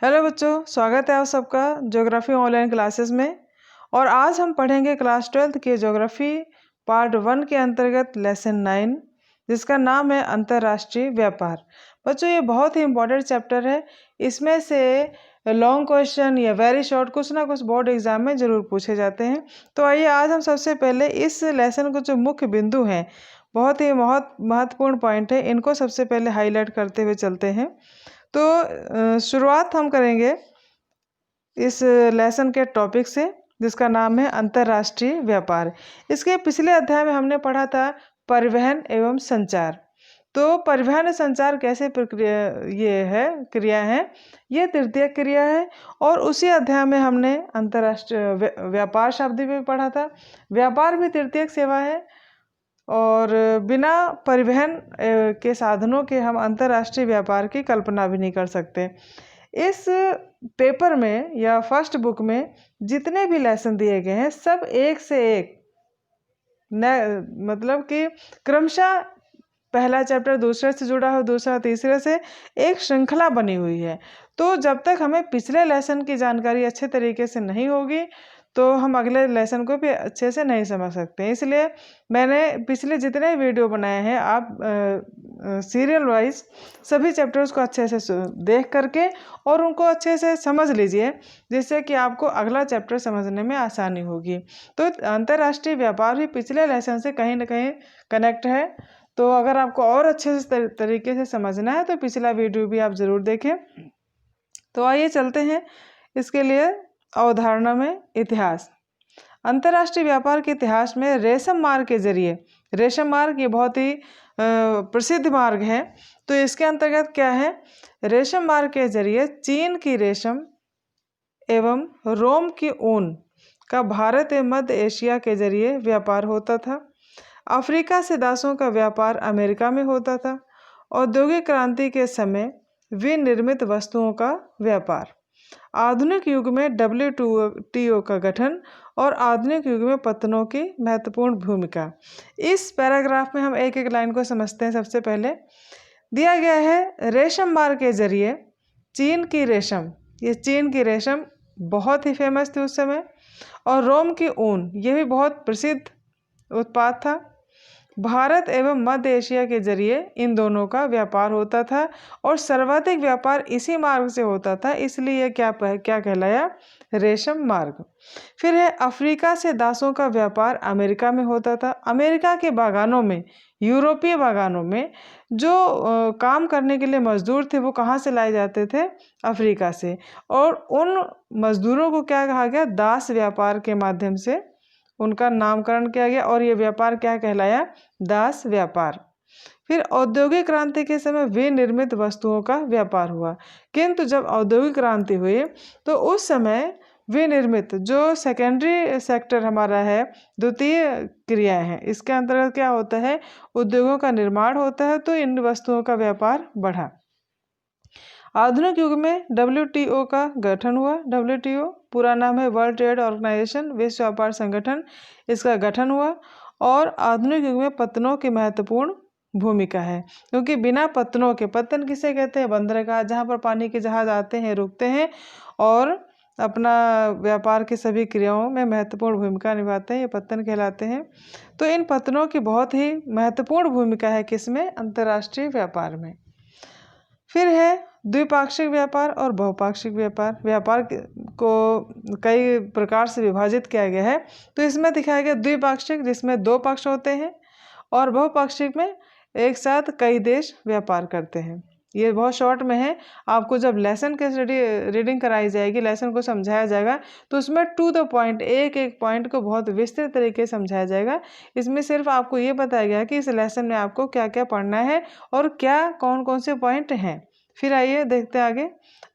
Hello बच्चों, स्वागत है आप सबका ज्योग्राफी ऑनलाइन क्लासेस में। और आज हम पढ़ेंगे क्लास 12th के ज्योग्राफी पार्ट 1 के अंतर्गत लेसन 9, जिसका नाम है अंतर्राष्ट्रीय व्यापार। बच्चों, ये बहुत ही इम्पोर्टेंट चैप्टर है। इसमें से लॉन्ग क्वेश्चन या वेरी शॉर्ट कुछ ना कुछ बोर्ड एग्जाम में ज़रूर पूछे जाते हैं। तो आइए आज हम सबसे पहले इस लेसन को जो मुख्य बिंदु हैं, बहुत महत्वपूर्ण पॉइंट है, इनको सबसे पहले हाईलाइट करते हुए चलते हैं। तो शुरुआत हम करेंगे इस लेसन के टॉपिक से, जिसका नाम है अंतर्राष्ट्रीय व्यापार। इसके पिछले अध्याय में हमने पढ़ा था परिवहन एवं संचार। तो परिवहन संचार कैसे क्रिया है, ये तृतीय क्रिया है। और उसी अध्याय में हमने अंतर्राष्ट्रीय व्यापार शब्द भी पढ़ा था। व्यापार भी तृतीयक सेवा है और बिना परिवहन के साधनों के हम अंतर्राष्ट्रीय व्यापार की कल्पना भी नहीं कर सकते। इस पेपर में या फर्स्ट बुक में जितने भी लेसन दिए गए हैं, सब एक से एक मतलब कि क्रमशः पहला चैप्टर दूसरे से जुड़ा हो, दूसरा तीसरे से, एक श्रृंखला बनी हुई है। तो जब तक हमें पिछले लेसन की जानकारी अच्छे तरीके से नहीं होगी तो हम अगले लेसन को भी अच्छे से नहीं समझ सकते। इसलिए मैंने पिछले जितने वीडियो बनाए हैं, आप सीरियल वाइज सभी चैप्टर्स को अच्छे से देख करके और उनको अच्छे से समझ लीजिए, जिससे कि आपको अगला चैप्टर समझने में आसानी होगी। तो अंतर्राष्ट्रीय व्यापार भी पिछले लेसन से कहीं ना कहीं कनेक्ट है। तो अगर आपको और अच्छे से तरीके से समझना है तो पिछला वीडियो भी आप ज़रूर देखें। तो आइए चलते हैं इसके लिए अवधारणा में इतिहास। अंतर्राष्ट्रीय व्यापार के इतिहास में रेशम मार्ग के जरिए, रेशम मार्ग ये बहुत ही प्रसिद्ध मार्ग है। तो इसके अंतर्गत क्या है, रेशम मार्ग के जरिए चीन की रेशम एवं रोम की ऊन का भारत एवं मध्य एशिया के जरिए व्यापार होता था। अफ्रीका से दासों का व्यापार अमेरिका में होता था। औद्योगिक क्रांति के समय विनिर्मित वस्तुओं का व्यापार। आधुनिक युग में WTO का गठन और आधुनिक युग में पत्तनों की महत्वपूर्ण भूमिका। इस पैराग्राफ में हम एक एक लाइन को समझते हैं। सबसे पहले दिया गया है रेशम मार्ग के जरिए चीन की रेशम, ये चीन की रेशम बहुत ही फेमस थी उस समय, और रोम की ऊन, ये भी बहुत प्रसिद्ध उत्पाद था। भारत एवं मध्य एशिया के जरिए इन दोनों का व्यापार होता था और सर्वाधिक व्यापार इसी मार्ग से होता था, इसलिए क्या कहलाया, रेशम मार्ग। फिर है अफ्रीका से दासों का व्यापार अमेरिका में होता था। अमेरिका के बागानों में, यूरोपीय बागानों में जो काम करने के लिए मजदूर थे, वो कहाँ से लाए जाते थे, अफ्रीका से। और उन मजदूरों को क्या कहा गया, दास व्यापार के माध्यम से उनका नामकरण किया गया और ये व्यापार क्या कहलाया, दास व्यापार। फिर औद्योगिक क्रांति के समय विनिर्मित वस्तुओं का व्यापार हुआ। किंतु जब औद्योगिक क्रांति हुई तो उस समय विनिर्मित, जो सेकेंडरी सेक्टर हमारा है, द्वितीय क्रियाएं हैं, इसके अंतर्गत क्या होता है, उद्योगों का निर्माण होता है, तो इन वस्तुओं का व्यापार बढ़ा। आधुनिक युग में WTO का गठन हुआ। WTO पूरा नाम है वर्ल्ड ट्रेड ऑर्गेनाइजेशन, विश्व व्यापार संगठन, इसका गठन हुआ। और आधुनिक युग में पत्तनों की महत्वपूर्ण भूमिका है, क्योंकि बिना पत्तनों के, पत्तन किसे कहते हैं, बंदरगाह, जहाँ पर पानी के जहाज आते हैं, रुकते हैं और अपना व्यापार की सभी क्रियाओं में महत्वपूर्ण भूमिका निभाते हैं, ये पत्तन कहलाते हैं। तो इन पत्तनों की बहुत ही महत्वपूर्ण भूमिका है किसमें, अंतर्राष्ट्रीय व्यापार में। फिर है द्विपाक्षिक व्यापार और बहुपाक्षिक व्यापार। व्यापार को कई प्रकार से विभाजित किया गया है। तो इसमें दिखाया गया द्विपाक्षिक, जिसमें 2 पक्ष होते हैं, और बहुपाक्षिक में एक साथ कई देश व्यापार करते हैं। ये बहुत शॉर्ट में है। आपको जब लेसन के रीडिंग कराई जाएगी, लेसन को समझाया जाएगा, तो उसमें टू द पॉइंट, एक एक पॉइंट को बहुत विस्तृत तरीके से समझाया जाएगा। इसमें सिर्फ आपको ये बताया गया कि इस लेसन में आपको क्या क्या पढ़ना है और क्या कौन कौन से पॉइंट हैं। फिर आइए देखते हैं आगे,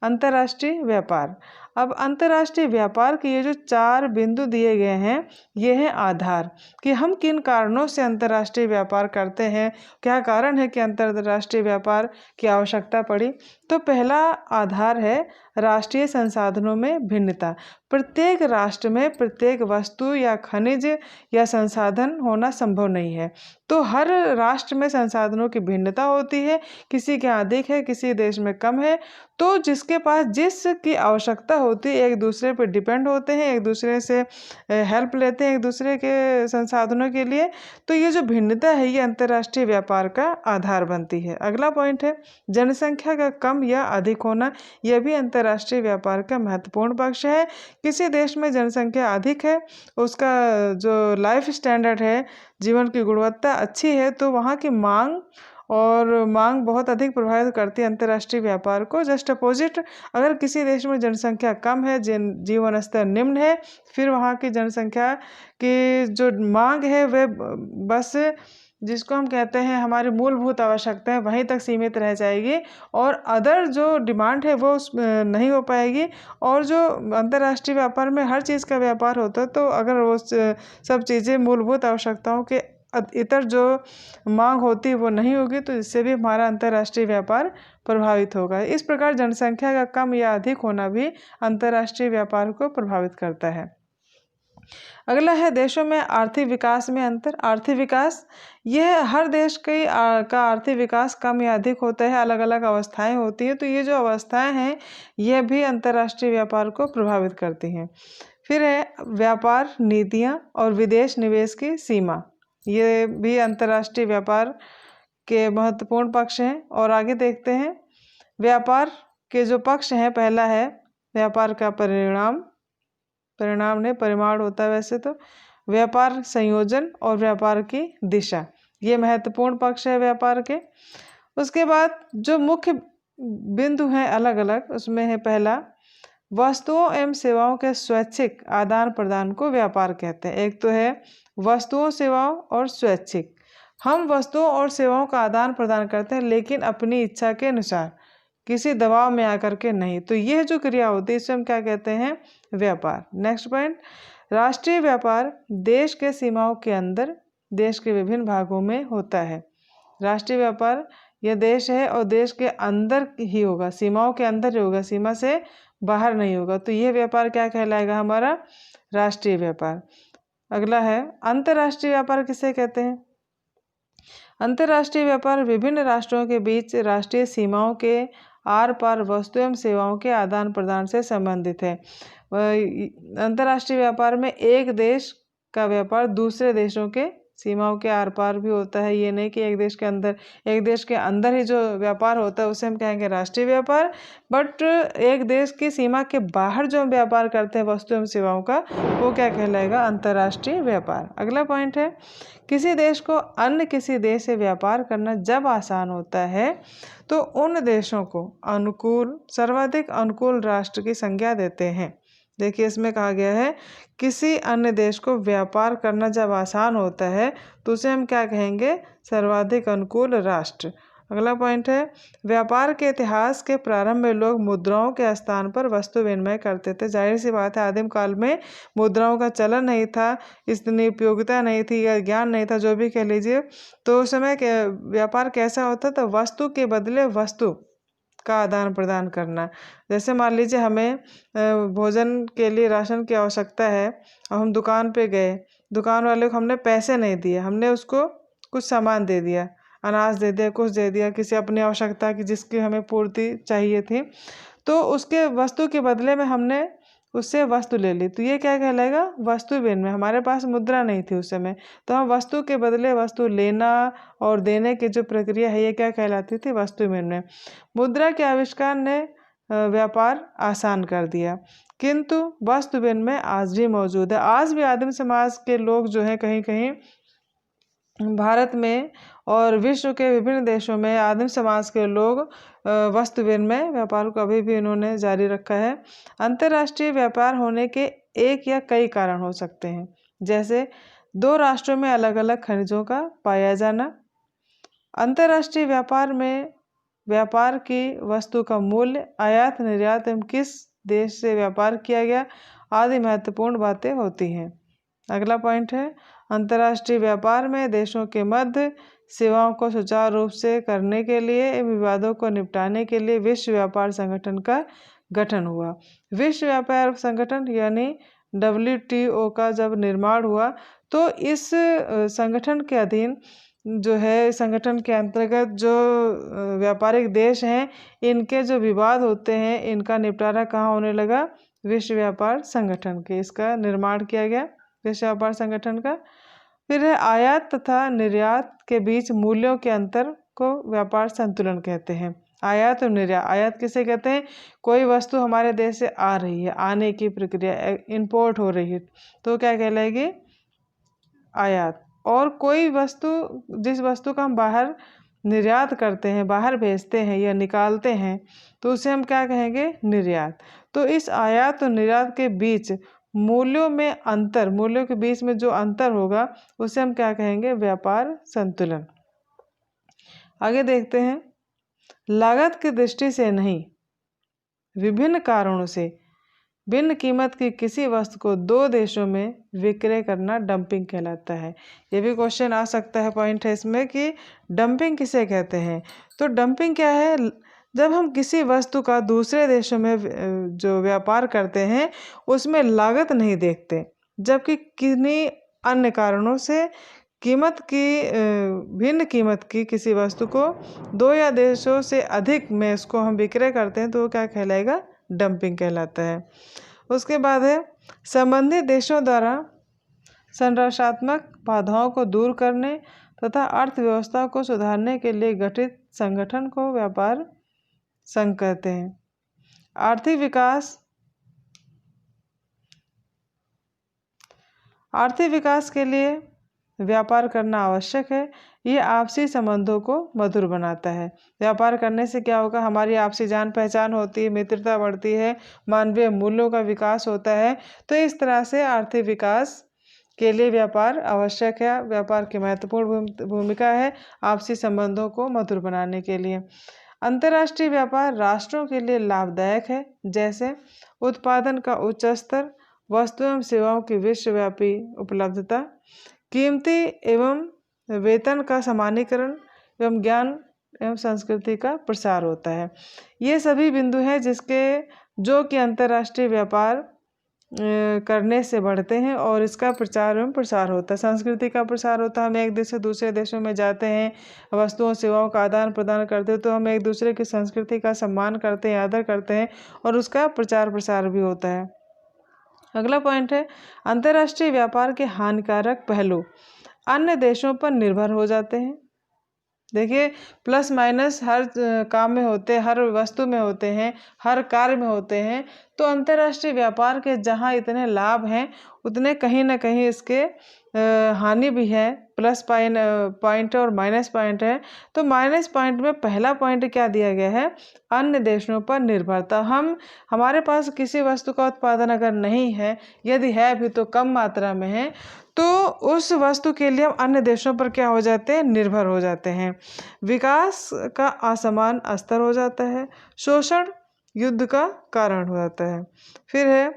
अंतर्राष्ट्रीय व्यापार। अब अंतर्राष्ट्रीय व्यापार के ये जो 4 बिंदु दिए गए हैं, ये हैं आधार कि हम किन कारणों से अंतर्राष्ट्रीय व्यापार करते हैं, क्या कारण है कि अंतर्राष्ट्रीय व्यापार की आवश्यकता पड़ी। तो पहला आधार है राष्ट्रीय संसाधनों में भिन्नता। प्रत्येक राष्ट्र में प्रत्येक वस्तु या खनिज या संसाधन होना संभव नहीं है, तो हर राष्ट्र में संसाधनों की भिन्नता होती है, किसी के यहाँ अधिक है, किसी देश में कम है। तो जिसके पास जिसकी आवश्यकता होती है, एक दूसरे पर डिपेंड होते हैं, एक दूसरे से हेल्प लेते हैं एक दूसरे के संसाधनों के लिए। तो ये जो भिन्नता है ये अंतर्राष्ट्रीय व्यापार का आधार बनती है। अगला पॉइंट है जनसंख्या का कम या अधिक होना, यह भी अंतर्राष्ट्रीय व्यापार का महत्वपूर्ण पक्ष है। किसी देश में जनसंख्या अधिक है, उसका जो लाइफ स्टैंडर्ड है, जीवन की गुणवत्ता अच्छी है, तो वहाँ की मांग बहुत अधिक प्रभावित करती है अंतर्राष्ट्रीय व्यापार को। जस्ट अपोजिट, अगर किसी देश में जनसंख्या कम है, जीवन स्तर निम्न है, फिर वहाँ की जनसंख्या की जो मांग है वह बस जिसको हम कहते हैं हमारी मूलभूत आवश्यकताएं वहीं तक सीमित रह जाएगी और अदर जो डिमांड है वो नहीं हो पाएगी। और जो अंतर्राष्ट्रीय व्यापार में हर चीज़ का व्यापार होता है, तो अगर वो सब चीज़ें मूलभूत आवश्यकताओं के इतर जो मांग होती है वो नहीं होगी, तो इससे भी हमारा अंतर्राष्ट्रीय व्यापार प्रभावित होगा। इस प्रकार जनसंख्या का कम या अधिक होना भी अंतर्राष्ट्रीय व्यापार को प्रभावित करता है। अगला है देशों में आर्थिक विकास में अंतर। आर्थिक विकास, यह हर देश का आर्थिक विकास कम या अधिक होता है, अलग अलग अवस्थाएं होती हैं। तो ये जो अवस्थाएं हैं यह भी अंतर्राष्ट्रीय व्यापार को प्रभावित करती हैं। फिर है व्यापार नीतियाँ और विदेश निवेश की सीमा, ये भी अंतर्राष्ट्रीय व्यापार के महत्वपूर्ण पक्ष हैं। और आगे देखते हैं व्यापार के जो पक्ष हैं, पहला है व्यापार का परिणाम नहीं परिमाण होता है वैसे तो, व्यापार संयोजन और व्यापार की दिशा, ये महत्वपूर्ण पक्ष है व्यापार के। उसके बाद जो मुख्य बिंदु हैं अलग अलग, उसमें है पहला वस्तुओं एवं सेवाओं के स्वैच्छिक आदान प्रदान को व्यापार कहते हैं। एक तो है वस्तुओं सेवाओं और स्वैच्छिक, हम वस्तुओं और सेवाओं का आदान प्रदान करते हैं लेकिन अपनी इच्छा के अनुसार, किसी दबाव में आकर के नहीं। तो यह जो क्रिया होती है इसे हम क्या कहते हैं, व्यापार। नेक्स्ट पॉइंट, राष्ट्रीय व्यापार देश के सीमाओं के अंदर देश के विभिन्न भागों में होता है। राष्ट्रीय व्यापार यह देश है और देश के अंदर ही होगा, सीमाओं के अंदर ही होगा, सीमा से बाहर नहीं होगा। तो यह व्यापार क्या कहलाएगा, हमारा राष्ट्रीय व्यापार। अगला है अंतर्राष्ट्रीय व्यापार किसे कहते हैं। अंतर्राष्ट्रीय व्यापार विभिन्न राष्ट्रों के बीच राष्ट्रीय सीमाओं के आर पार वस्तु एवं सेवाओं के आदान प्रदान से संबंधित है। अंतर्राष्ट्रीय व्यापार में एक देश का व्यापार दूसरे देशों के सीमाओं के आर पार भी होता है। ये नहीं कि एक देश के अंदर ही जो व्यापार होता है उसे हम कहेंगे राष्ट्रीय व्यापार, बट एक देश की सीमा के बाहर जो हम व्यापार करते हैं वस्तु एवं सेवाओं का, वो क्या कहलाएगा, अंतर्राष्ट्रीय व्यापार। अगला पॉइंट है किसी देश को अन्य किसी देश से व्यापार करना जब आसान होता है तो उन देशों को सर्वाधिक अनुकूल राष्ट्र की संज्ञा देते हैं। देखिए इसमें कहा गया है किसी अन्य देश को व्यापार करना जब आसान होता है तो उसे हम क्या कहेंगे, सर्वाधिक अनुकूल राष्ट्र। अगला पॉइंट है व्यापार के इतिहास के प्रारंभ में लोग मुद्राओं के स्थान पर वस्तु विनिमय करते थे। जाहिर सी बात है आदिम काल में मुद्राओं का चलन नहीं था, इतनी उपयोगिता नहीं थी या ज्ञान नहीं था, जो भी कह लीजिए। तो उस समय व्यापार कैसा होता था, वस्तु के बदले वस्तु का आदान प्रदान करना। जैसे मान लीजिए हमें भोजन के लिए राशन की आवश्यकता है और हम दुकान पे गए, दुकान वाले को हमने पैसे नहीं दिए, हमने उसको कुछ सामान दे दिया, अनाज दे दिया, कुछ दे दिया, किसी अपनी आवश्यकता की जिसकी हमें पूर्ति चाहिए थी, तो उसके वस्तु के बदले में हमने उससे वस्तु ले ली। तो ये क्या कहलाएगा, वस्तु विनिमय। हमारे पास मुद्रा नहीं थी उस समय, तो हम वस्तु के बदले वस्तु लेना और देने की जो प्रक्रिया है ये क्या कहलाती थी, वस्तु विनिमय। मुद्रा के आविष्कार ने व्यापार आसान कर दिया, किंतु वस्तु विनिमय आज भी मौजूद है। आज भी आदिम समाज के लोग जो है कहीं कहीं भारत में और विश्व के विभिन्न देशों में आदिम समाज के लोग वस्तु विनिमय व्यापार को अभी भी इन्होंने जारी रखा है। अंतर्राष्ट्रीय व्यापार होने के एक या कई कारण हो सकते हैं, जैसे दो राष्ट्रों में अलग अलग खनिजों का पाया जाना। अंतर्राष्ट्रीय व्यापार में व्यापार की वस्तु का मूल्य आयात निर्यात एवं किस देश से व्यापार किया गया आदि महत्वपूर्ण बातें होती हैं। अगला पॉइंट है, अंतर्राष्ट्रीय व्यापार में देशों के मध्य सेवाओं को सुचारू रूप से करने के लिए, विवादों को निपटाने के लिए विश्व व्यापार संगठन का गठन हुआ। विश्व व्यापार संगठन यानी WTO का जब निर्माण हुआ तो इस संगठन के अधीन जो है, संगठन के अंतर्गत जो व्यापारिक देश हैं, इनके जो विवाद होते हैं, इनका निपटारा कहाँ होने लगा? विश्व व्यापार संगठन के। इसका निर्माण किया गया विश्व व्यापार संगठन का। फिर है, आयात तथा निर्यात के बीच मूल्यों के अंतर को व्यापार संतुलन कहते हैं। आयात और निर्यात, आयात किसे कहते हैं? कोई वस्तु हमारे देश से आ रही है, आने की प्रक्रिया, इंपोर्ट हो रही है, तो क्या कहलाएगी? आयात। और कोई वस्तु, जिस वस्तु का हम बाहर निर्यात करते हैं, बाहर भेजते हैं या निकालते हैं, तो उसे हम क्या कहेंगे? निर्यात। तो इस आयात और निर्यात के बीच मूल्यों में अंतर, मूल्यों के बीच में जो अंतर होगा उसे हम क्या कहेंगे? व्यापार संतुलन। आगे देखते हैं, लागत की दृष्टि से नहीं, विभिन्न कारणों से भिन्न कीमत की किसी वस्तु को दो देशों में विक्रय करना डंपिंग कहलाता है। ये भी क्वेश्चन आ सकता है, पॉइंट है इसमें कि डंपिंग किसे कहते हैं। तो डंपिंग क्या है? जब हम किसी वस्तु का दूसरे देशों में जो व्यापार करते हैं उसमें लागत नहीं देखते, जबकि किन्हीं अन्य कारणों से कीमत की भिन्न कीमत की किसी वस्तु को दो या देशों से अधिक में इसको हम विक्रय करते हैं, तो वो क्या कहलाएगा? डंपिंग कहलाता है। उसके बाद है, संबंधित देशों द्वारा संरचनात्मक बाधाओं को दूर करने तथा अर्थव्यवस्था को सुधारने के लिए गठित संगठन को व्यापार संघ कहते हैं। आर्थिक विकास के लिए व्यापार करना आवश्यक है। ये आपसी संबंधों को मधुर बनाता है। व्यापार करने से क्या होगा? हमारी आपसी जान पहचान होती है, मित्रता बढ़ती है, मानवीय मूल्यों का विकास होता है। तो इस तरह से आर्थिक विकास के लिए व्यापार आवश्यक है। व्यापार की महत्वपूर्ण भूमिका है आपसी संबंधों को मधुर बनाने के लिए। अंतर्राष्ट्रीय व्यापार राष्ट्रों के लिए लाभदायक है, जैसे उत्पादन का उच्च स्तर, वस्तु एवं सेवाओं की विश्वव्यापी उपलब्धता, कीमती एवं वेतन का समानीकरण एवं ज्ञान एवं संस्कृति का प्रसार होता है। ये सभी बिंदु हैं जो कि अंतर्राष्ट्रीय व्यापार करने से बढ़ते हैं और इसका प्रचार एवं प्रसार होता है। संस्कृति का प्रसार होता है, हम एक देश से दूसरे देशों में जाते हैं, वस्तुओं सेवाओं का आदान प्रदान करते हैं, तो हम एक दूसरे की संस्कृति का सम्मान करते हैं, आदर करते हैं और उसका प्रचार प्रसार भी होता है। अगला पॉइंट है, अंतर्राष्ट्रीय व्यापार के हानिकारक पहलू अन्य देशों पर निर्भर हो जाते हैं। देखिए, प्लस माइनस हर काम में होते हैं, हर वस्तु में होते हैं, हर कार्य में होते हैं। तो अंतर्राष्ट्रीय व्यापार के जहाँ इतने लाभ हैं उतने कहीं ना कहीं इसके हानि भी है। प्लस पॉइंट और माइनस पॉइंट है। तो माइनस पॉइंट में पहला पॉइंट क्या दिया गया है? अन्य देशों पर निर्भरता। हमारे पास किसी वस्तु का उत्पादन अगर नहीं है, यदि है भी तो कम मात्रा में है, तो उस वस्तु के लिए हम अन्य देशों पर क्या हो जाते हैं? निर्भर हो जाते हैं। विकास का असमान स्तर हो जाता है, शोषण युद्ध का कारण हो जाता है। फिर है,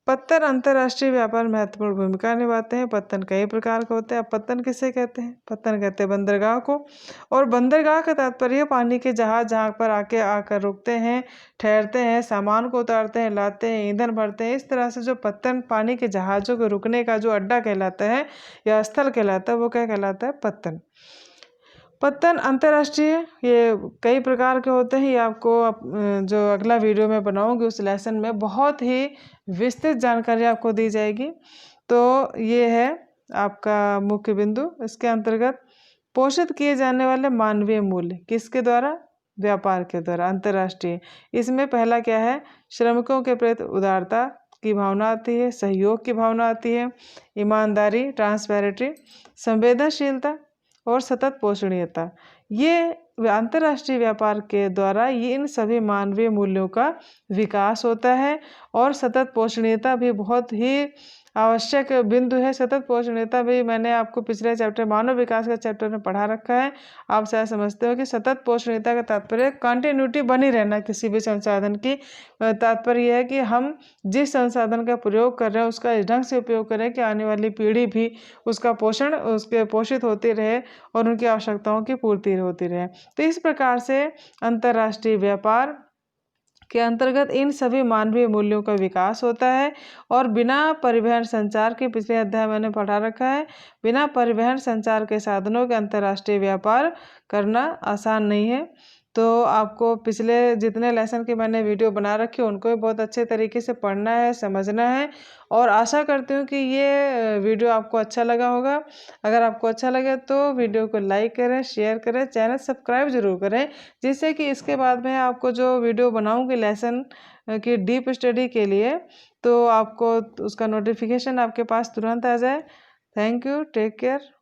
पत्तन अंतर्राष्ट्रीय व्यापार महत्वपूर्ण भूमिका निभाते हैं। पत्तन कई प्रकार के होते हैं। अब पत्तन किसे कहते हैं? पत्तन कहते हैं बंदरगाह को। और बंदरगाह का तात्पर्य पानी के जहाज जहाँ पर आकर रुकते हैं, ठहरते हैं, सामान को उतारते हैं, लाते हैं, ईंधन भरते हैं। इस तरह से जो पत्तन पानी के जहाज़ों के रुकने का जो अड्डा कहलाता है या स्थल कहलाता है, वो क्या कहलाता है? पत्तन। पत्तन अंतर्राष्ट्रीय ये कई प्रकार के होते हैं। ये आपको जो अगला वीडियो में बनाऊंगी उस लेसन में बहुत ही विस्तृत जानकारी आपको दी जाएगी। तो ये है आपका मुख्य बिंदु। इसके अंतर्गत पोषित किए जाने वाले मानवीय मूल्य किसके द्वारा? व्यापार के द्वारा, अंतर्राष्ट्रीय। इसमें पहला क्या है? श्रमिकों के प्रति उदारता की भावना आती है, सहयोग की भावना आती है, ईमानदारी, ट्रांसपेरेंटी, संवेदनशीलता और सतत पोषणीयता। ये अंतर्राष्ट्रीय व्यापार के द्वारा ये इन सभी मानवीय मूल्यों का विकास होता है। और सतत पोषणीयता भी बहुत ही आवश्यक बिंदु है। सतत पोषणीयता भी मैंने आपको पिछले चैप्टर मानव विकास का चैप्टर में पढ़ा रखा है। आप शायद समझते हो कि सतत पोषणीयता का तात्पर्य कंटिन्यूटी बनी रहना किसी भी संसाधन की। तात्पर्य यह है कि हम जिस संसाधन का प्रयोग कर रहे हैं उसका इस ढंग से उपयोग करें कि आने वाली पीढ़ी भी उसका उसके पोषित होती रहे और उनकी आवश्यकताओं की पूर्ति होती रहे। तो इस प्रकार से अंतर्राष्ट्रीय व्यापार के अंतर्गत इन सभी मानवीय मूल्यों का विकास होता है। और बिना परिवहन संचार के, पिछले अध्याय मैंने पढ़ा रखा है, बिना परिवहन संचार के साधनों के अंतर्राष्ट्रीय व्यापार करना आसान नहीं है। तो आपको पिछले जितने लेसन की मैंने वीडियो बना रखी है उनको भी बहुत अच्छे तरीके से पढ़ना है, समझना है। और आशा करती हूँ कि ये वीडियो आपको अच्छा लगा होगा। अगर आपको अच्छा लगे तो वीडियो को लाइक करें, शेयर करें, चैनल सब्सक्राइब जरूर करें, जिससे कि इसके बाद में आपको जो वीडियो बनाऊंगी लेसन की डीप स्टडी के लिए, तो आपको उसका नोटिफिकेशन आपके पास तुरंत आ जाए। Thank you, take care.